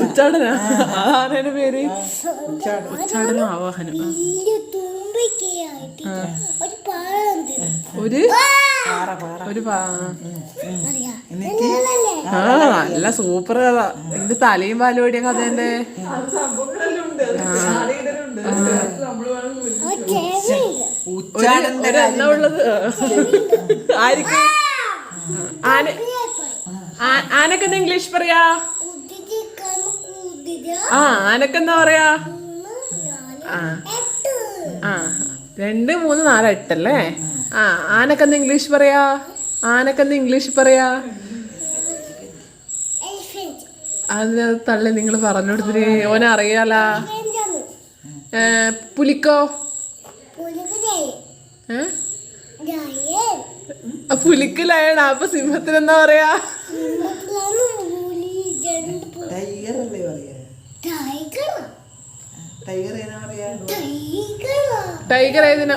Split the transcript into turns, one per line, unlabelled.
ഉച്ചാടനാ ആനയുടെ പേര് ഉച്ചാടന ആവാഹനം. ഒരു നല്ല സൂപ്പർ കഥ. എന്റെ തലയും പാലും ഓടിയ കഥ എന്റെ എന്നാ ഉള്ളത് ആയിരിക്കും. ആനക്കെന്താ ഇംഗ്ലീഷ് പറയാ? ആനക്കെന്താ പറയാ? 2, 3, 4, 8 അല്ലേ? ആനക്കെന്താ ഇംഗ്ലീഷ് പറയാ? ആനക്കെന്താ ഇംഗ്ലീഷ് പറയാ? അതിനകത്ത് തള്ളി നിങ്ങൾ പറഞ്ഞു കൊടുത്തിട്ട് ഓനറിയാലാ. പുലിക്കോ? പുലിക്ക് ലയണ. അപ്പൊ സിംഹത്തിന് എന്താ പറയാ? ടൈഗർ ഏതിനാ?